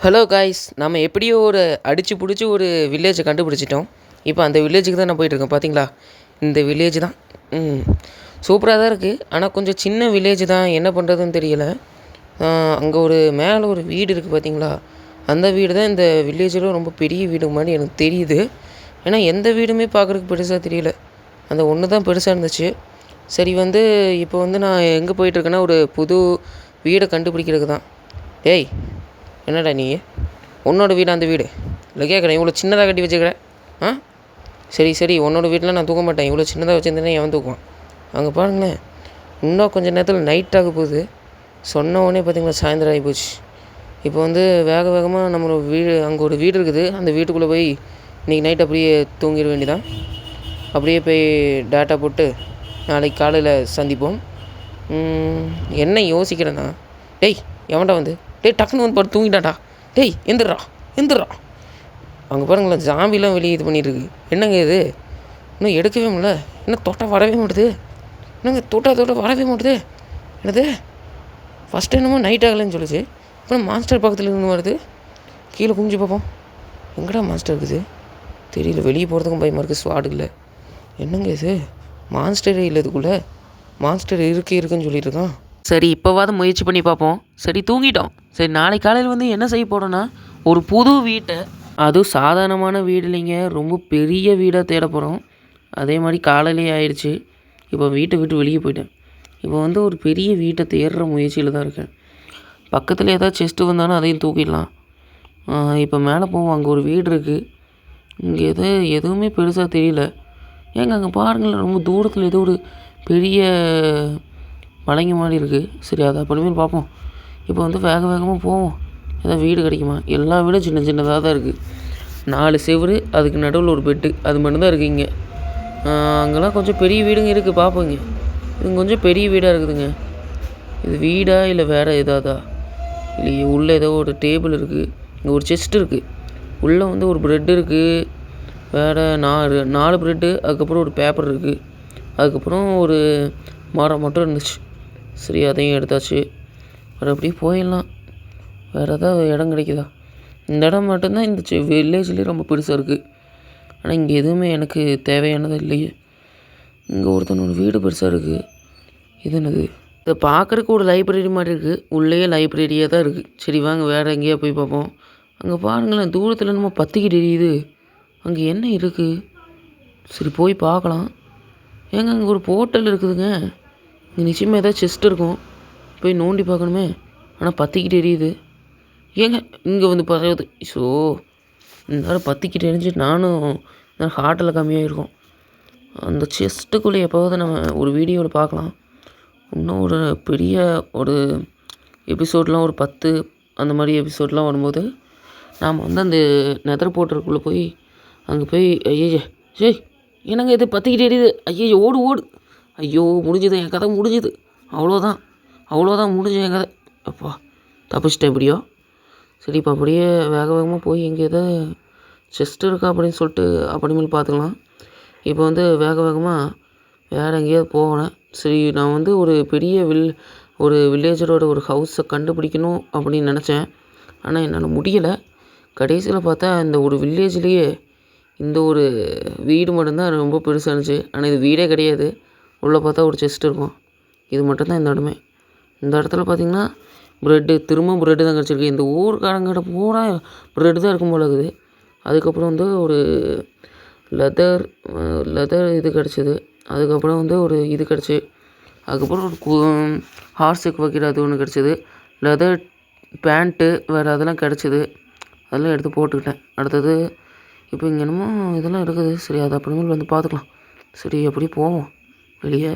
Hello guys, நம்ம எப்படியோ ஒரு அடிச்சு புடிச்சு ஒரு வில்லேஜை கண்டுபிடிச்சிட்டோம். இப்போ அந்த வில்லேஜுக்கு தான் நான் போயிட்டுருக்கேன். பார்த்தீங்களா, இந்த வில்லேஜ் தான். சூப்பராக தான் இருக்குது. ஆனால் கொஞ்சம் சின்ன வில்லேஜ் தான், என்ன பண்ணுறதுன்னு தெரியல. அங்கே ஒரு மேலே ஒரு வீடு இருக்குது பார்த்தீங்களா, அந்த வீடு தான் இந்த வில்லேஜில் ரொம்ப பெரிய வீடு மாதிரி எனக்கு தெரியுது. ஏன்னா எந்த வீடுமே பார்க்குறதுக்கு பெருசாக தெரியல, அந்த ஒன்று தான் பெருசாக இருந்துச்சு. சரி, இப்போ நான் எங்கே போயிட்டுருக்கேன்னா, ஒரு புது வீடை கண்டுபிடிக்கிறதுக்கு தான். ஏய், என்னடா நீ, உன்னோட வீடு அந்த வீடு இல்லை கேட்குறேன், இவ்வளோ சின்னதாக கட்டி வச்சுக்கிறேன். ஆ சரி சரி, உன்னோட வீட்டில் நான் தூக்க மாட்டேன். இவ்வளோ சின்னதாக வச்சுருந்தேனே எவன் தூக்குவான்? அங்கே பாருங்களேன், இன்னும் கொஞ்சம் நேரத்தில் நைட் ஆக போகுது. சொன்ன உடனே பார்த்திங்களா சாயந்தரம் ஆகி போச்சு. இப்போ வேக வேகமாக நம்மளோட வீடு, அங்கே ஒரு வீடு இருக்குது, அந்த வீட்டுக்குள்ளே போய் இன்றைக்கி நைட் அப்படியே தூங்கிட வேண்டியதான். அப்படியே போய் டேட்டா போட்டு நாளைக்கு காலையில் சந்திப்போம். என்ன யோசிக்கிறேன்னா, டேய் எவன்டா டேய் டக்குன்னு படுத்து தூங்கிட்டாடா. டேய் எந்திரா. அங்கே பாருங்களேன், ஜாம்பிலாம் வெளியே இது பண்ணிட்டுருக்கு. என்னங்க இது, இன்னும் எடுக்கவே முடியல. இன்னும் தொட்டால் வரவே மாட்டுது. என்னங்க தொட்ட வரவே மாட்டுது. என்னது, ஃபஸ்ட்டு என்னமோ நைட் ஆகலைன்னு சொல்லிச்சு, அப்புறம் மாஸ்டர் பக்கத்தில் இருந்து வருது. கீழே குஞ்சு பார்ப்போம், எங்கடா மாஸ்டர் இருக்குது தெரியல. வெளியே போகிறதுக்கும் பயமாக இருக்குது, ஸ்வாடு இல்லை. என்னங்க இது, மான்ஸ்டரே இல்லை இதுக்குள்ளே. மான்ஸ்டர் இருக்குன்னு சொல்லிட்டு இருக்கான். சரி, இப்போவாது முயற்சி பண்ணி பார்ப்போம். சரி, தூங்கிட்டோம். சரி, நாளைக்கு காலையில் என்ன செய்ய போகிறோன்னா, ஒரு புது வீட்டை, அதுவும் சாதாரணமான வீடு இல்லைங்க, ரொம்ப பெரிய வீடாக தேட போகிறோம். அதே மாதிரி காலையிலேயே ஆயிடுச்சு. இப்போ வீட்டை விட்டு வெளியே போயிட்டேன். இப்போ ஒரு பெரிய வீட்டை தேடுற முயற்சியில் தான் இருக்கேன். பக்கத்தில் ஏதாவது செஸ்ட்டு வந்தாலும் அதையும் தூக்கிடலாம். இப்போ மேலே போவோம், அங்கே ஒரு வீடு இருக்குது. இங்கே எதுவுமே பெருசாக தெரியல. ஏங்க அங்கே பாருங்களேன், ரொம்ப தூரத்தில் ஏதோ ஒரு பெரிய மலைங்க மாதிரி இருக்குது. சரி, அதை அப்புறமேல் பார்ப்போம். இப்போ வேக வேகமாக போவோம், ஏதாவது வீடு கிடைக்குமா. எல்லா வீடும் சின்ன சின்னதாக தான் இருக்குது. 4 செவுரு, அதுக்கு நடுவில் ஒரு பெட்டு, அது மட்டும்தான் இருக்குது இங்கே. அங்கெல்லாம் கொஞ்சம் பெரிய வீடுங்க இருக்குது, பார்ப்போங்க. இது கொஞ்சம் பெரிய வீடாக இருக்குதுங்க. இது வீடா இல்லை வேறு ஏதாவதா இல்லையே. உள்ளே ஏதோ ஒரு டேபிள் இருக்குது, இங்கே ஒரு செஸ்ட் இருக்குது, உள்ளே ஒரு ப்ரெட் இருக்குது, வேறு 4 ப்ரெட்டு, அதுக்கப்புறம் ஒரு பேப்பர் இருக்குது, அதுக்கப்புறம் ஒரு மரம் மட்டும் இருந்துச்சு. சரி, அதையும் எடுத்தாச்சு. வேறு அப்படியே போயிடலாம். வேறு ஏதாவது இடம் கிடைக்குதா? இந்த இடம் மட்டும்தான் இந்த வில்லேஜ்லேயே ரொம்ப பெருசாக இருக்குது. ஆனால் இங்கே எதுவுமே எனக்கு தேவையானது இல்லையே. இங்கே ஒருத்தனோட வீடு பெருசாக இருக்குது. இது என்னது, இதை பார்க்குறக்கு ஒரு லைப்ரரி மாதிரி இருக்குது, உள்ளேயே லைப்ரரியாக தான் இருக்குது. சரி வாங்க, வேறு எங்கேயா போய் பார்ப்போம். அங்கே பாருங்களேன், தூரத்தில் நம்ம பற்றிக்கிட்டு எரியுது. அங்கே என்ன இருக்குது? சரி, போய் பார்க்கலாம். ஏங்க அங்கே ஒரு போர்ட்டல் இருக்குதுங்க. இங்கே நிச்சயமாக ஏதாவது செஸ்ட் இருக்கும், போய் நோண்டி பார்க்கணுமே. ஆனால் பற்றிக்கிட்டு எரியுது. ஏங்க இங்கே பரவுது. ஸோ இந்த நேரம் பற்றிக்கிட்டு எரிஞ்சு நானும் ஹார்ட்டில் கம்மியாக அந்த செஸ்ட்டுக்குள்ளே எப்போவாது நம்ம ஒரு வீடியோவில் பார்க்கலாம். இன்னும் ஒரு பெரிய ஒரு எபிசோட்லாம், ஒரு 10 அந்த மாதிரி எபிசோட்லாம் வரும்போது நாம் அந்த நெதர் போர்ட்டலுக்குள்ளே போய் அங்கே போய், ஐயோ சரி என்னங்க இது பற்றிக்கிட்டு எரியுது, ஐயோ ஓடு. ஐயோ முடிஞ்சுது, என் கதை முடிஞ்சுது. அவ்வளோதான் முடிஞ்சு என் கதை. அப்பா தப்பிச்சிட்டேன் எப்படியோ. சரி, இப்போ அப்படியே வேக வேகமாக போய் எங்கே எதாவது செஸ்ட் இருக்கா அப்படின்னு சொல்லிட்டு அப்படிமேல் பார்த்துக்கலாம். இப்போ வேக வேகமாக வேறு எங்கேயாவது போகணும். சரி, நான் ஒரு பெரிய வில்லேஜரோட ஒரு ஹவுஸை கண்டுபிடிக்கணும் அப்படின்னு நினச்சேன். ஆனால் என்னால் முடியலை. கடைசியில் பார்த்தா இந்த ஒரு வில்லேஜ்லேயே இந்த ஒரு வீடு மட்டும்தான் ரொம்ப பெருசாக இருந்துச்சு. ஆனால் இது வீடே கிடையாது. உள்ளே பார்த்தா ஒரு செஸ்ட் இருக்கும். இது மட்டும்தான் இந்த இடமே. இந்த இடத்துல பார்த்திங்கன்னா திரும்ப ப்ரெட்டு தான் கிடச்சிருக்கு. இந்த ஊருக்காரங்கிட்ட பூரா ப்ரெட்டு தான் இருக்கும் போல இருக்குது. அதுக்கப்புறம் ஒரு லெதர் இது கிடச்சிது. அதுக்கப்புறம் ஒரு இது கிடச்சி, அதுக்கப்புறம் ஒரு ஹார்ஸுக்கு வைக்கிறது ஒன்று கிடச்சிது. லெதர் பேண்ட்டு வேறு அதெல்லாம் கிடச்சிது. அதெல்லாம் எடுத்து போட்டுக்கிட்டேன். அடுத்தது இப்போ இங்கே என்னமோ இதெல்லாம் இருக்குது. சரி, அது அப்புறமேல் பார்த்துக்கலாம். சரி, எப்படி போவோம் வெளியே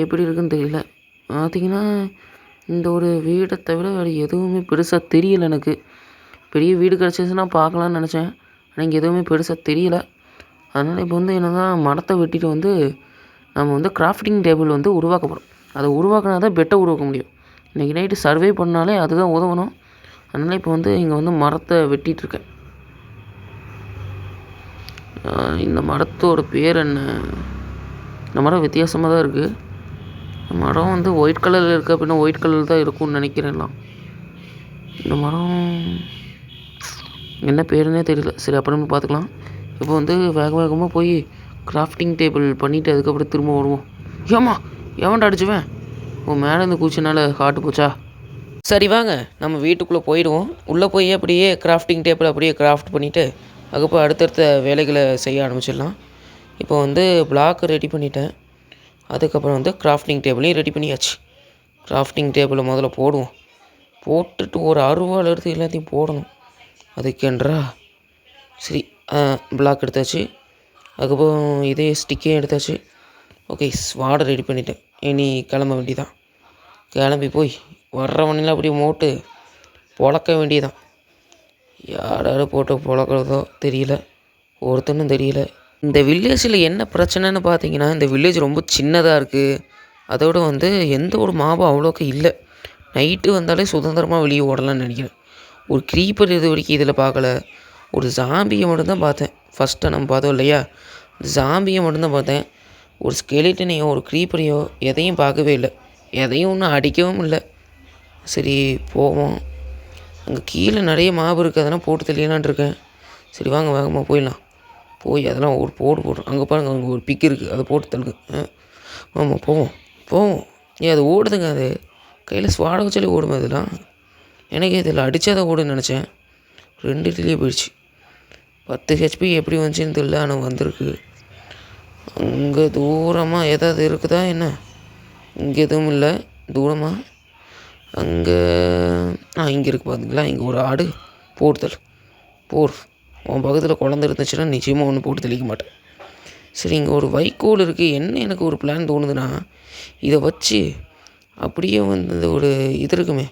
எப்படி இருக்குதுன்னு தெரியல. பார்த்திங்கன்னா இந்த ஒரு வீடை தவிர வேறு எதுவுமே பெருசாக தெரியலை எனக்கு. பெரிய வீடு கிடச்சிச்சுன்னா பார்க்கலான்னு நினச்சேன், ஆனால் இங்கே எதுவுமே பெருசாக தெரியலை. அதனால் இப்போ என்ன தான் மரத்தை வெட்டிட்டு நம்ம கிராஃப்டிங் டேபிள் உருவாக்க போகிறோம். அதை உருவாக்கினா தான் பெட்டை உருவாக்க முடியும். இன்றைக்கி நைட்டு சர்வே பண்ணாலே அதுதான் உதவணும். அதனால் இப்போ இங்கே மரத்தை வெட்டிகிட்ருக்கேன். இந்த மரத்தோட பேர் என்ன? இந்த மரம் வித்தியாசமாக தான் இருக்குது. மரம் ஒயிட் கலரில் இருக்குது அப்படின்னா ஒயிட் கலரில் தான் இருக்கும்னு நினைக்கிறேன்லாம். இந்த மரம் என்ன பேருன்னே தெரியல. சரி அப்புறமே பார்த்துக்கலாம். இப்போ வந்து வேக வேகமாக போய் கிராஃப்டிங் டேபிள் பண்ணிவிட்டு அதுக்கப்புறம் திரும்ப வருவோம். ஏம்மா எவன்டா அடிச்சுவேன்? உன் மேலே இந்த கூச்சனால ஹார்ட்டு போச்சா? சரி வாங்க நம்ம வீட்டுக்குள்ளே போயிடுவோம். உள்ளே போய் அப்படியே கிராஃப்டிங் டேபிள் அப்படியே கிராஃப்ட் பண்ணிவிட்டு அதுக்கப்புறம் அடுத்தடுத்த வேலைகளை செய்ய ஆரம்பிச்சிடலாம். இப்போ வந்து பிளாக் ரெடி பண்ணிட்டேன். அதுக்கப்புறம் வந்து கிராஃப்டிங் டேபிளையும் ரெடி பண்ணியாச்சு. கிராஃப்டிங் டேபிளை முதல்ல போடுவோம். போட்டுட்டு ஒரு அருவாள் எடுத்து எல்லாத்தையும் போடணும். அதுக்கேன்றா சரி பிளாக் எடுத்தாச்சு. அதுக்கப்புறம் இதே ஸ்டிக்கையும் எடுத்தாச்சு. ஓகே ஸ்வாடை ரெடி பண்ணிட்டேன். இனி கிளம்ப வேண்டியதான். கிளம்பி போய் வர்றவனெல்லாம் அப்படியே மோட்டு பொழக்க வேண்டியதான். யார் யார் போட்டு பொழக்கிறதோ தெரியல, ஒருத்தனும் தெரியல. இந்த வில்லேஜில் என்ன பிரச்சனைன்னு பார்த்தீங்கன்னா, இந்த வில்லேஜ் ரொம்ப சின்னதாக இருக்குது. அதோடு வந்து எந்த ஒரு மாபம் அவ்வளோக்கா இல்லை. நைட்டு வந்தாலே சுதந்திரமாக வெளியே ஓடலான்னு நினைக்கிறேன். ஒரு க்ரீப்பர் இது வரைக்கும் இதில் பார்க்கல. ஒரு ஜாம்பியை மட்டும்தான் பார்த்தேன். ஃபஸ்ட்டாக நம்ம பார்த்தோம் இல்லையா, ஜாம்பியை மட்டும்தான் பார்த்தேன். ஒரு ஸ்கெலிட்டனையோ ஒரு க்ரீப்பரையோ எதையும் பார்க்கவே இல்லை. எதையும் ஒன்றும் அடிக்கவும் இல்லை. சரி போவோம். அங்கே கீழே நிறைய மாவு இருக்குது, அதெல்லாம் போட்டு தெரியலான் இருக்கேன். சரி வாங்க வேகமாக போயிடலாம். போய் அதெல்லாம் ஒரு போடுறோம். அங்கே பாருங்கள் அங்கே ஒரு பிக்கு இருக்குது, அதை போட்டு தள்ளுங்க. ஆமாம் போவோம் போவோம். அது ஓடுதுங்க. அது கையில் ஸ்வாட வச்சாலே ஓடுமே அதெல்லாம். எனக்கு இதில் அடித்தா தான் ஓடுன்னு நினச்சேன். 2 இதுலேயே போயிடுச்சு. 10 ஹெச்பி எப்படி வந்துச்சுன்னு தெரியல, ஆனால் வந்திருக்கு. அங்கே தூரமாக ஏதாவது இருக்குதா என்ன? இங்கே எதுவும் இல்லை. தூரமாக அங்கே இங்கே இருக்குது பார்த்தீங்களா, இங்கே ஒரு ஆடு. போடுதல் போர். உன் பக்கத்தில் குழந்தை இருந்துச்சுன்னா நிச்சயமாக ஒன்று போட்டு தெளிக்க மாட்டேன். சரி இங்கே ஒரு வைக்கோல் இருக்குது. என்ன எனக்கு ஒரு பிளான் தோணுதுன்னா, இதை வச்சு அப்படியே வந்து இந்த ஒரு இது இருக்குமே,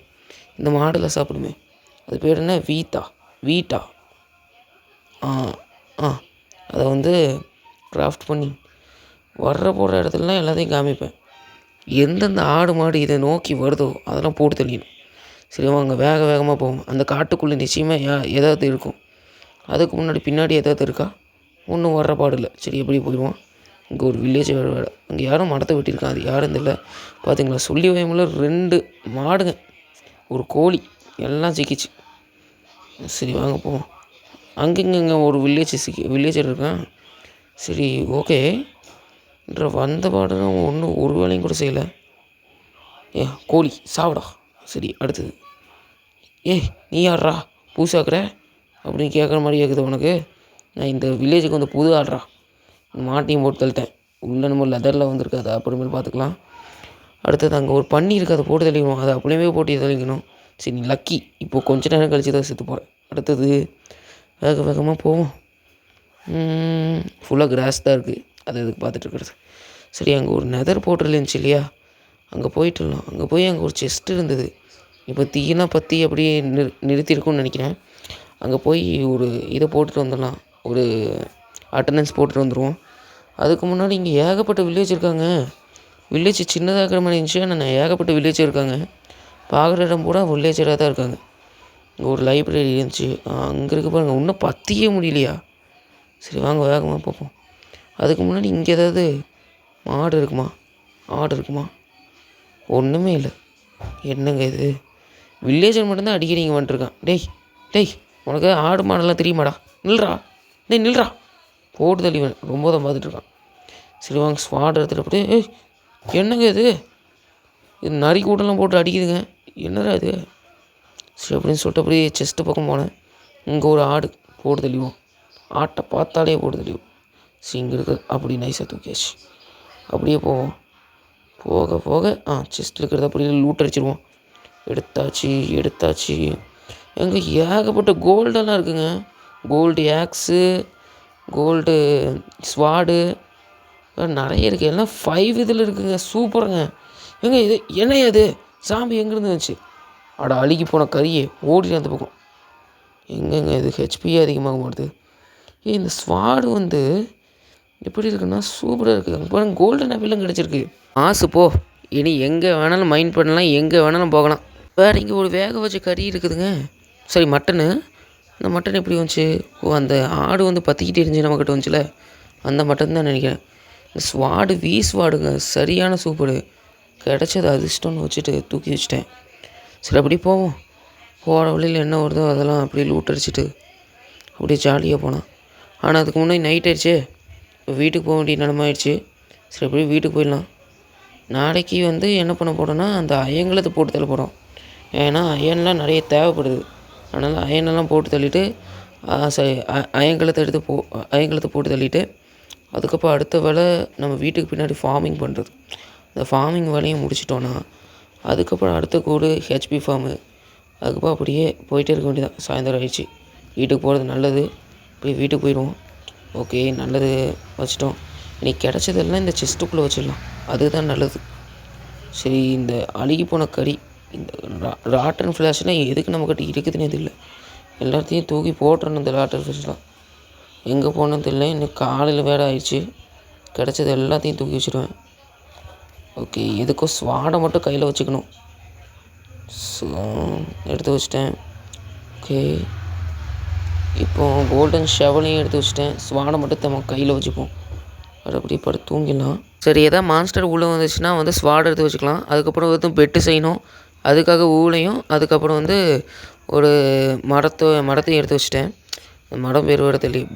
இந்த மாடெல்லாம் சாப்பிடுமே, அது பேர் என்ன, வீட்டா அதை வந்து கிராஃப்ட் பண்ணி போகிற இடத்துலலாம் எல்லாத்தையும் காமிப்பேன். எந்தெந்த ஆடு மாடு இதை நோக்கி வருதோ அதெல்லாம் போட்டு தெளியணும். சரி வாங்க வேகமாக போவோம். அந்த காட்டுக்குள்ளே நிச்சயமாக ஏதாவது இருக்கும். அதுக்கு முன்னாடி பின்னாடி ஏதாவது இருக்கா? ஒன்றும் வர்ற பாடு இல்லை. சரி எப்படி போயிடுவோம். இங்கே ஒரு வில்லேஜ் வேலை. அங்கே யாரும் மரத்தை வெட்டியிருக்காங்க. அது யாரும் தெரியல. பார்த்தீங்களா, சொல்லி வயமுள்ள 2 மாடுங்க, ஒரு கோழி, எல்லாம் சிக்கிச்சு. சரி வாங்க போவோம். அங்கங்கே ஒரு வில்லேஜர் இருக்கான். சரி ஓகே. வந்த பாடுனா ஒன்றும் ஒரு வேலையும் கூட செய்யலை. கோழி சாப்பிடா. சரி அடுத்தது. நீ யார்றா பூசாக்குற அப்படின்னு கேட்குற மாதிரி கேட்குது உனக்கு? நான் இந்த வில்லேஜுக்கு வந்து புது ஆடுறா. மாட்டையும் போட்டு தள்ளிட்டேன். உள்ள நம்ம லெதரில் வந்துருக்கு, அதை அப்புறமேல் பார்த்துக்கலாம். அடுத்தது அங்கே ஒரு பன்னி இருக்குது, அதை போட்டு தெளிக்கணும். அதை அப்படியே போட்டு தெளிக்கணும். சரி நீ லக்கி. இப்போது கொஞ்ச நேரம் கழிச்சு தான் செத்து போகிறேன். அடுத்தது வேகமாக போவோம். ஃபுல்லாக கிராஸ் தான் இருக்குது, அது இதுக்கு பார்த்துட்ருக்குறது. சரி அங்கே ஒரு நெதர் போர்ட்டல் இருந்துச்சு இல்லையா, அங்கே போயிட்டுலாம். அங்கே போய் அங்கே ஒரு செஸ்ட் இருந்தது. இப்போ தீயெல்லாம் பற்றி அப்படியே நிறுத்தியிருக்குன்னு நினைக்கிறேன். அங்கே போய் ஒரு இதை போட்டுட்டு வந்துடலாம், ஒரு அட்டண்டன்ஸ் போட்டுட்டு வந்துடுவோம். அதுக்கு முன்னாடி இங்கே ஏகப்பட்ட வில்லேஜ் இருக்காங்க. வில்லேஜ் சின்னதாக இருக்கிற மாதிரி இருந்துச்சு, ஆனால் ஏகப்பட்ட வில்லேஜ் இருக்காங்க. பார்க்குற இடம் பூரா வில்லேஜராக தான் இருக்காங்க. இங்கே ஒரு லைப்ரரி இருந்துச்சு, அங்கே இருக்க பாருங்கள். இன்னும் பற்றியே முடியலையா? சரி வாங்க வேகமாக பார்ப்போம். அதுக்கு முன்னாடி இங்கே ஏதாவது மாடு இருக்குமா, ஆடு இருக்குமா? ஒன்றுமே இல்லை. என்னங்க இது, வில்லேஜர் மட்டும்தான் அடிக்கிறீங்க வந்துட்டுருக்கான். டேய் உனக்கு ஆடு மாடெல்லாம் தெரியுமாடா? நில்றா போட்டு தள்ளிவன். ரொம்ப தான் பார்த்துட்ருக்கான். சரி வாங்க ஸ்வாட் எடுத்துகிட்டு அப்படியே. என்னங்க இது நரி கூட்டெல்லாம் போட்டு அடிக்குதுங்க, என்னடா இது? சரி அப்படின்னு சொல்லிட்டு அப்படியே செஸ்ட்டு பக்கம் போனேன். இங்கே ஒரு ஆடு போட்டு தெளிவோம். ஆட்டை பார்த்தாலே போட்டு தெளிவோம். சரி இங்கே இருக்குது அப்படி நைஸாக தூக்கியாச்சு. அப்படியே போவோம். போக செஸ்ட்டில் இருக்கிறத அப்படியே லூட் அடிச்சிடுவோம். எடுத்தாச்சு. எங்கே ஏகப்பட்ட கோல்டெல்லாம் இருக்குங்க. கோல்டு ஆக்ஸு, கோல்டு ஸ்வாடு நிறைய இருக்குது. எல்லாம் 5 இதில் இருக்குங்க. சூப்பருங்க. இது என்ன அது சாம்பி எங்கேருந்து வந்துச்சு? அழுகி போன கறியே ஓடிட்டு அந்த பக்கம். எங்கெங்க இது ஹெச்பி அதிகமாக மாட்டுது. இந்த ஸ்வாடு வந்து எப்படி இருக்குன்னா சூப்பராக இருக்குது. அங்கே பாருங்கள் கோல்டன் ஆப்பிள்லாம் கிடச்சிருக்கு. ஆசு போ, இனி எங்கே வேணாலும் மைண்ட் பண்ணலாம், எங்கே வேணாலும் போகலாம். வேறு இங்கே ஒரு வேக வச்ச கறி இருக்குதுங்க. சரி மட்டனு. இந்த மட்டன் எப்படி வந்துச்சு? அந்த ஆடு வந்து பற்றிக்கிட்டு இருந்துச்சு நம்மக்கிட்ட வந்துச்சுல, அந்த மட்டன் தான் நினைக்கிறேன். இந்த ஸ்வாடு ஸ்வாடுங்க, சரியான சூப்பரு. கிடச்சது அதிர்ஷ்டம்னு வச்சுட்டு தூக்கி வச்சுட்டேன். சரி அப்படி போவோம். போகிற வழியில் என்ன வருதோ அதெல்லாம் அப்படியே லூட் அடிச்சுட்டு அப்படியே ஜாலியாக போனான். ஆனால் அதுக்கு முன்னாடி நைட் ஆயிடுச்சு. இப்போ வீட்டுக்கு போக வேண்டிய நிலமை ஆயிடுச்சு. சரி அப்படியே வீட்டுக்கு போயிடலாம். நாளைக்கு வந்து என்ன பண்ண போகிறோன்னா அந்த அயங்கலத்தை போட்டு தள்ள போகிறோம். ஏன்னா அயன்லாம் நிறைய தேவைப்படுது. அதனால் அயனெல்லாம் போட்டு தள்ளிட்டு சரி அயங்கலத்தை போட்டு தள்ளிட்டு அதுக்கப்புறம் அடுத்த வேலை நம்ம வீட்டுக்கு பின்னாடி ஃபார்மிங் பண்ணுறது. அந்த ஃபார்மிங் வேலையும் முடிச்சிட்டோன்னா அதுக்கப்புறம் அடுத்த கூடு ஹெச்பி ஃபார்மு. அதுக்கப்புறம் அப்படியே போயிட்டே இருக்க வேண்டியதான். சாயந்தரம் ஆயிடுச்சு. வீட்டுக்கு போகிறது நல்லது. அப்படியே வீட்டுக்கு போயிடுவோம். ஓகே, நல்லது வச்சிட்டோம். இன்றைக்கி கிடச்சதெல்லாம் இந்த செஸ்ட்டுக்குள்ளே வச்சிடலாம். அதுதான் நல்லது. சரி, இந்த அழுகி போன கறி, இந்த ராட்டன் ஃப்ளாஷ்லாம் எதுக்கு நம்மக்கிட்ட இருக்குதுன்னு எது இல்லை. எல்லாத்தையும் தூக்கி போட்டுறணும். இந்த ராட்டன் ஃப்ளாஷ்லாம் எங்கே போனது தெரியல. இன்னும் காலையில் வேலை ஆயிடுச்சு. கிடச்சது எல்லாத்தையும் தூக்கி வச்சுருவேன். ஓகே, எதுக்கோ ஸ்வாடை மட்டும் கையில் வச்சுக்கணும். ஸோ எடுத்து வச்சிட்டேன். ஓகே, இப்போது கோல்டன் ஷெவலையும் எடுத்து வச்சிட்டேன். ஸ்வாடை மட்டும் நம்ம கையில் வச்சுப்போம். அது அப்படியே படுத்து தூங்கிடலாம். சரி, எதாவது மான்ஸ்டர் உள்ளே வந்துச்சுன்னா வந்து ஸ்வாட் எடுத்து வச்சுக்கலாம். அதுக்கப்புறம் வந்து பெட்டு செய்யணும். அதுக்காக ஊளையும் அதுக்கப்புறம் வந்து ஒரு மரத்தையும் எடுத்து வச்சுட்டேன். மரம் பேர் வர தெரியல.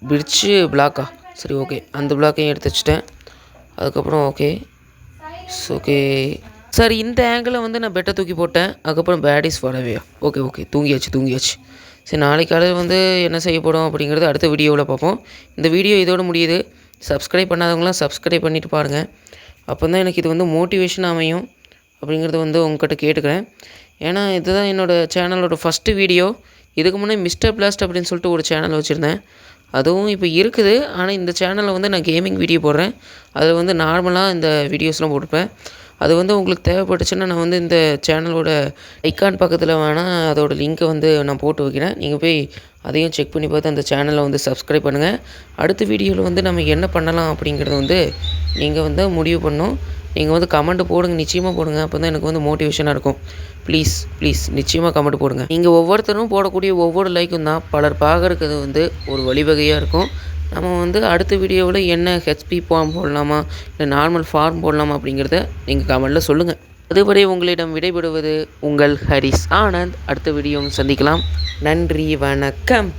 பிரிட்ஜு பிளாக்கா? சரி, ஓகே, அந்த பிளாக்கையும் எடுத்து வச்சுட்டேன். அதுக்கப்புறம் ஓகே சார், இந்த ஆங்கிளில் வந்து நான் பெட்டை தூக்கி போட்டேன். அதுக்கப்புறம் பேடிஸ் வரவேயா? ஓகே, தூங்கியாச்சு. சரி, நாளைக்கு காலையில் வந்து என்ன செய்ய போகிறோம் அப்படிங்கிறது அடுத்த வீடியோவில் பார்ப்போம். இந்த வீடியோ இதோடு முடியுது. சப்ஸ்கிரைப் பண்ணாதவங்களாம் சப்ஸ்கிரைப் பண்ணிவிட்டு பாருங்கள். அப்போ தான் எனக்கு இது வந்து மோட்டிவேஷன் அமையும் அப்படிங்கிறத வந்து உங்கள்கிட்ட கேட்டுக்கிறேன். ஏன்னா இதுதான் என்னோடய சேனலோட ஃபஸ்ட்டு வீடியோ. இதுக்கு முன்னே மிஸ்டர் பிளாஸ்ட் அப்படின்னு சொல்லிட்டு ஒரு சேனல் வச்சுருந்தேன். அதுவும் இப்போ இருக்குது. ஆனால் இந்த சேனலில் வந்து நான் கேமிங் வீடியோ போடுறேன். அதில் வந்து நார்மலாக இந்த வீடியோஸ்லாம் போட்டுப்பேன். அது வந்து உங்களுக்கு தேவைப்பட்டுச்சுன்னா நான் வந்து இந்த சேனலோட ஐக்கான் பக்கத்தில் வேணால் அதோடய லிங்க்கை வந்து நான் போட்டு வைக்கிறேன். நீங்கள் போய் அதையும் செக் பண்ணி பார்த்து அந்த சேனலை வந்து சப்ஸ்கிரைப் பண்ணுங்கள். அடுத்த வீடியோவில் வந்து நம்ம என்ன பண்ணலாம் அப்படிங்கிறத வந்து நீங்கள் வந்து முடிவு பண்ணணும். நீங்கள் வந்து கமெண்ட் போடுங்க, நிச்சயமாக போடுங்க. அப்போ தான் எனக்கு வந்து மோட்டிவேஷனாக இருக்கும். ப்ளீஸ் நிச்சயமாக கமெண்ட் போடுங்க. நீங்கள் ஒவ்வொருத்தரும் போடக்கூடிய ஒவ்வொரு லைக்கும் தான் பலர் பார்க்கறதுக்கு வந்து ஒரு வழிவகையாக இருக்கும். நம்ம வந்து அடுத்த வீடியோவில் என்ன ஹெச்பி ஃபார்ம் போடலாமா இல்லை நார்மல் ஃபார்ம் போடலாமா அப்படிங்கிறத நீங்கள் கமெண்ட்டில் சொல்லுங்கள். அதுவரை உங்களிடம் விடைபெறுவது உங்கள் ஹரிஸ் ஆனந்த். அடுத்த வீடியோவும் சந்திக்கலாம். நன்றி, வணக்கம்.